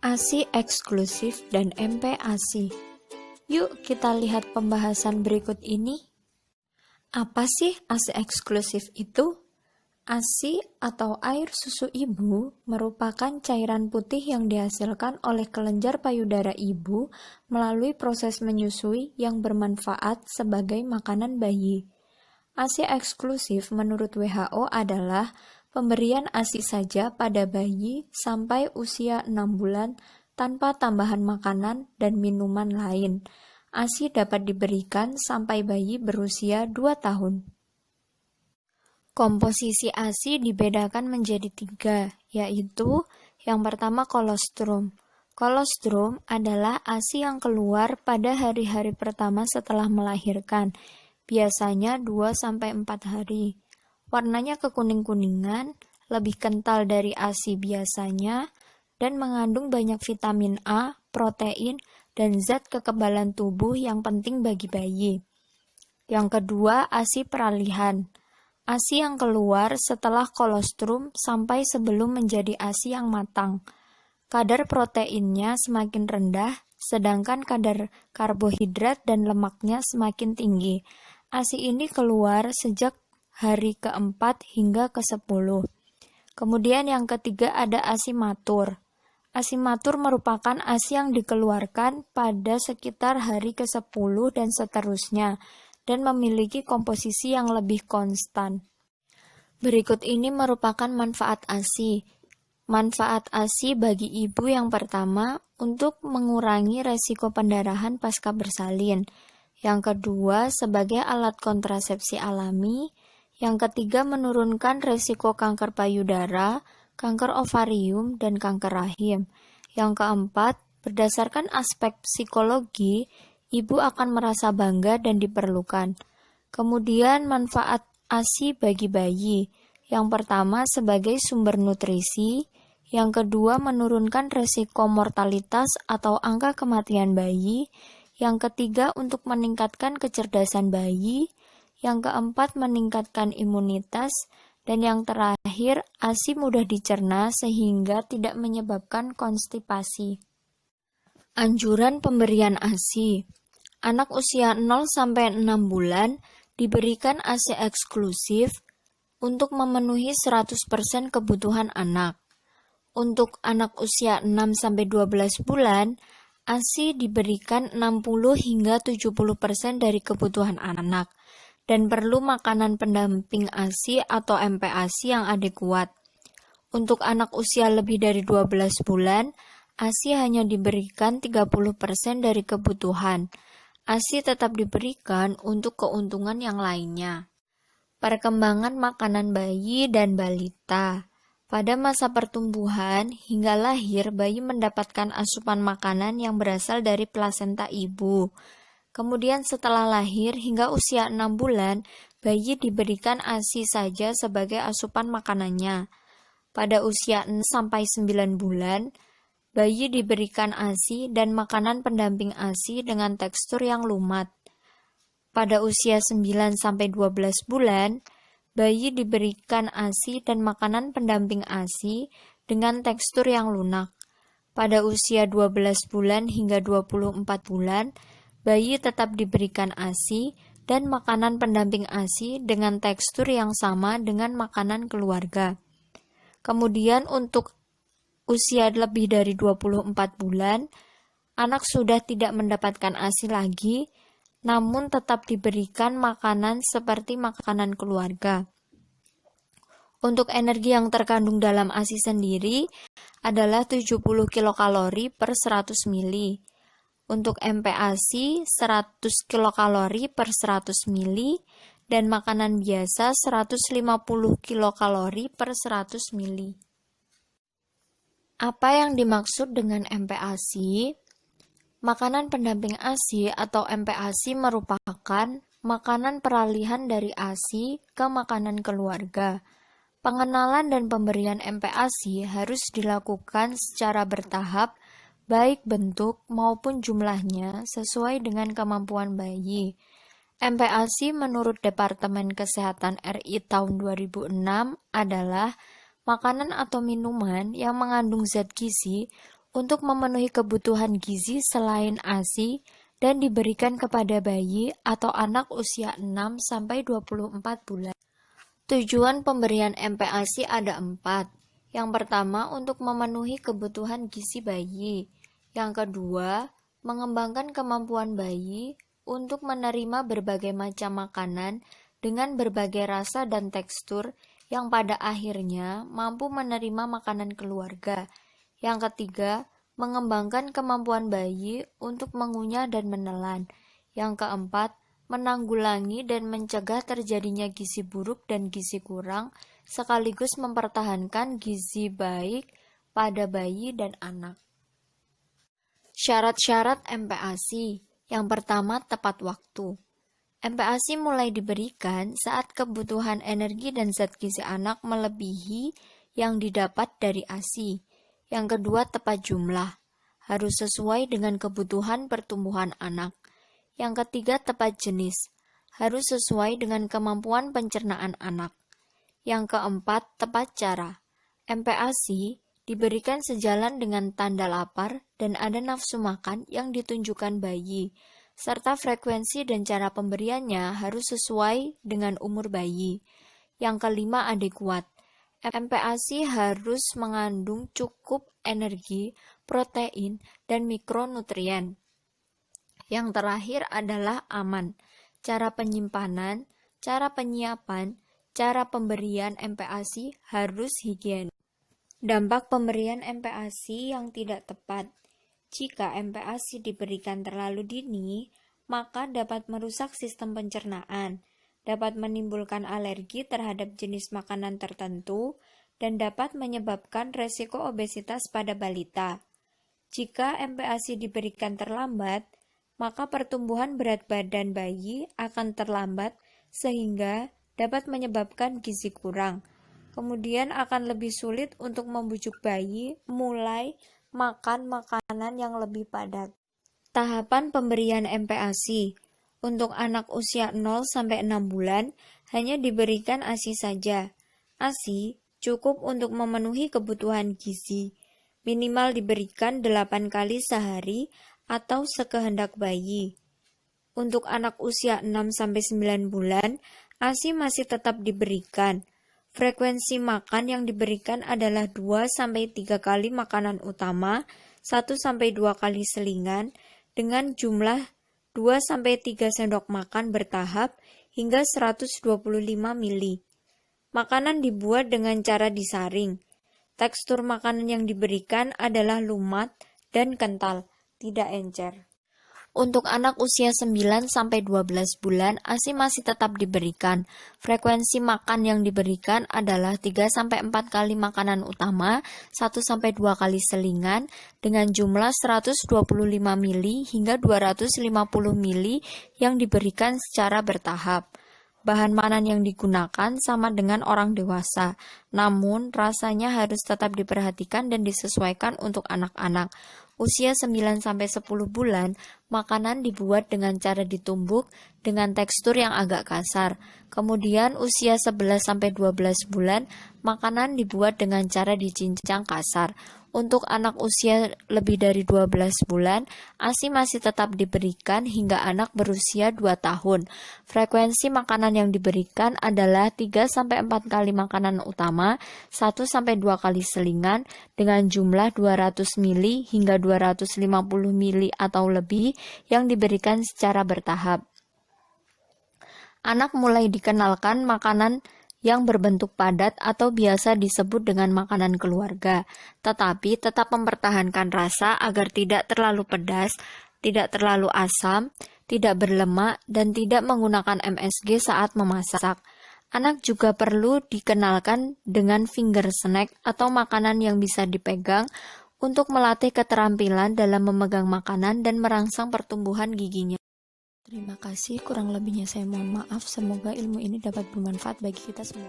ASI eksklusif dan MPASI. Yuk kita lihat pembahasan berikut ini. Apa sih ASI eksklusif itu? ASI atau air susu ibu merupakan cairan putih yang dihasilkan oleh kelenjar payudara ibu melalui proses menyusui yang bermanfaat sebagai makanan bayi. ASI eksklusif menurut WHO adalah pemberian ASI saja pada bayi sampai usia 6 bulan tanpa tambahan makanan dan minuman lain. ASI dapat diberikan sampai bayi berusia 2 tahun. Komposisi ASI dibedakan menjadi 3, yaitu yang pertama kolostrum. Kolostrum adalah ASI yang keluar pada hari-hari pertama setelah melahirkan, biasanya 2-4 hari. Warnanya kekuning-kuningan, lebih kental dari ASI biasanya, dan mengandung banyak vitamin A, protein, dan zat kekebalan tubuh yang penting bagi bayi. Yang kedua, ASI peralihan. ASI yang keluar setelah kolostrum sampai sebelum menjadi ASI yang matang. Kadar proteinnya semakin rendah, sedangkan kadar karbohidrat dan lemaknya semakin tinggi. ASI ini keluar sejak hari ke-4 hingga ke-10. Kemudian yang ketiga ada ASI matur. ASI matur merupakan ASI yang dikeluarkan pada sekitar hari ke-10 dan seterusnya, dan memiliki komposisi yang lebih konstan. Berikut ini merupakan manfaat ASI. Manfaat ASI bagi ibu yang pertama, untuk mengurangi resiko pendarahan pasca bersalin. Yang kedua, sebagai alat kontrasepsi alami. Yang ketiga, menurunkan resiko kanker payudara, kanker ovarium, dan kanker rahim. Yang keempat, berdasarkan aspek psikologi, ibu akan merasa bangga dan diperlukan. Kemudian, manfaat ASI bagi bayi. Yang pertama, sebagai sumber nutrisi. Yang kedua, menurunkan resiko mortalitas atau angka kematian bayi. Yang ketiga, untuk meningkatkan kecerdasan bayi. Yang keempat, meningkatkan imunitas. Dan yang terakhir, ASI mudah dicerna sehingga tidak menyebabkan konstipasi. Anjuran pemberian ASI. Anak usia 0-6 bulan diberikan ASI eksklusif untuk memenuhi 100% kebutuhan anak. Untuk anak usia 6-12 bulan, ASI diberikan 60 hingga 70% dari kebutuhan anak dan perlu makanan pendamping ASI atau MPASI yang adekuat. Untuk anak usia lebih dari 12 bulan, ASI hanya diberikan 30% dari kebutuhan. ASI tetap diberikan untuk keuntungan yang lainnya. Perkembangan makanan bayi dan balita. Pada masa pertumbuhan hingga lahir, bayi mendapatkan asupan makanan yang berasal dari plasenta ibu. Kemudian setelah lahir hingga usia 6 bulan, bayi diberikan ASI saja sebagai asupan makanannya. Pada usia 6-9 bulan, bayi diberikan ASI dan makanan pendamping ASI dengan tekstur yang lumat. Pada usia 9-12 bulan, bayi diberikan ASI dan makanan pendamping ASI dengan tekstur yang lunak. Pada usia 12 bulan hingga 24 bulan, bayi tetap diberikan ASI dan makanan pendamping ASI dengan tekstur yang sama dengan makanan keluarga. Kemudian untuk usia lebih dari 24 bulan, anak sudah tidak mendapatkan ASI lagi, namun tetap diberikan makanan seperti makanan keluarga. Untuk energi yang terkandung dalam ASI sendiri adalah 70 kilokalori per 100 ml. Untuk MPASI 100 kilokalori per 100 ml dan makanan biasa 150 kilokalori per 100 ml. Apa yang dimaksud dengan MPASI? Makanan pendamping ASI atau MPASI merupakan makanan peralihan dari ASI ke makanan keluarga. Pengenalan dan pemberian MPASI harus dilakukan secara bertahap, baik bentuk maupun jumlahnya sesuai dengan kemampuan bayi. MPASI menurut Departemen Kesehatan RI tahun 2006 adalah makanan atau minuman yang mengandung zat gizi untuk memenuhi kebutuhan gizi selain ASI dan diberikan kepada bayi atau anak usia 6-24 bulan. Tujuan pemberian MPASI ada 4. Yang pertama, untuk memenuhi kebutuhan gizi bayi. Yang kedua, mengembangkan kemampuan bayi untuk menerima berbagai macam makanan dengan berbagai rasa dan tekstur yang pada akhirnya mampu menerima makanan keluarga. Yang ketiga, mengembangkan kemampuan bayi untuk mengunyah dan menelan. Yang keempat, menanggulangi dan mencegah terjadinya gizi buruk dan gizi kurang, sekaligus mempertahankan gizi baik pada bayi dan anak. Syarat-syarat MPASI. Yang pertama, tepat waktu. MPASI mulai diberikan saat kebutuhan energi dan zat gizi anak melebihi yang didapat dari ASI. Yang kedua, tepat jumlah. Harus sesuai dengan kebutuhan pertumbuhan anak. Yang ketiga, tepat jenis. Harus sesuai dengan kemampuan pencernaan anak. Yang keempat, tepat cara. MPASI diberikan sejalan dengan tanda lapar dan ada nafsu makan yang ditunjukkan bayi, serta frekuensi dan cara pemberiannya harus sesuai dengan umur bayi. Yang kelima, adekuat. MPASI harus mengandung cukup energi, protein, dan mikronutrien. Yang terakhir adalah aman. Cara penyimpanan, cara penyiapan, cara pemberian MPASI harus higienis. Dampak pemberian MPASI yang tidak tepat. Jika MPASI diberikan terlalu dini, maka dapat merusak sistem pencernaan, dapat menimbulkan alergi terhadap jenis makanan tertentu, dan dapat menyebabkan resiko obesitas pada balita. Jika MPASI diberikan terlambat, maka pertumbuhan berat badan bayi akan terlambat sehingga dapat menyebabkan gizi kurang. Kemudian akan lebih sulit untuk membujuk bayi mulai makan makanan yang lebih padat. Tahapan pemberian MPASI. Untuk anak usia 0-6 bulan hanya diberikan ASI saja. ASI cukup untuk memenuhi kebutuhan gizi. Minimal diberikan 8 kali sehari atau sekehendak bayi. Untuk anak usia 6-9 bulan, ASI masih tetap diberikan. Frekuensi makan yang diberikan adalah 2-3 kali makanan utama, 1-2 kali selingan, dengan jumlah 2-3 sendok makan bertahap hingga 125 ml. Makanan dibuat dengan cara disaring. Tekstur makanan yang diberikan adalah lumat dan kental, tidak encer. Untuk anak usia 9-12 bulan, ASI masih tetap diberikan. Frekuensi makan yang diberikan adalah 3-4 kali makanan utama, 1-2 kali selingan, dengan jumlah 125 ml hingga 250 ml yang diberikan secara bertahap. Bahan makanan yang digunakan sama dengan orang dewasa, namun rasanya harus tetap diperhatikan dan disesuaikan untuk anak-anak. Usia 9-10 bulan, makanan dibuat dengan cara ditumbuk dengan tekstur yang agak kasar. Kemudian usia 11-12 bulan, makanan dibuat dengan cara dicincang kasar. Untuk anak usia lebih dari 12 bulan, ASI masih tetap diberikan hingga anak berusia 2 tahun. Frekuensi makanan yang diberikan adalah 3-4 kali makanan utama, 1-2 kali selingan, dengan jumlah 200 ml hingga 250 ml atau lebih yang diberikan secara bertahap. Anak mulai dikenalkan makanan yang berbentuk padat atau biasa disebut dengan makanan keluarga, tetapi tetap mempertahankan rasa agar tidak terlalu pedas, tidak terlalu asam, tidak berlemak, dan tidak menggunakan MSG saat memasak. Anak juga perlu dikenalkan dengan finger snack atau makanan yang bisa dipegang untuk melatih keterampilan dalam memegang makanan dan merangsang pertumbuhan giginya. Terima kasih, kurang lebihnya saya mohon maaf. Semoga ilmu ini dapat bermanfaat bagi kita semua.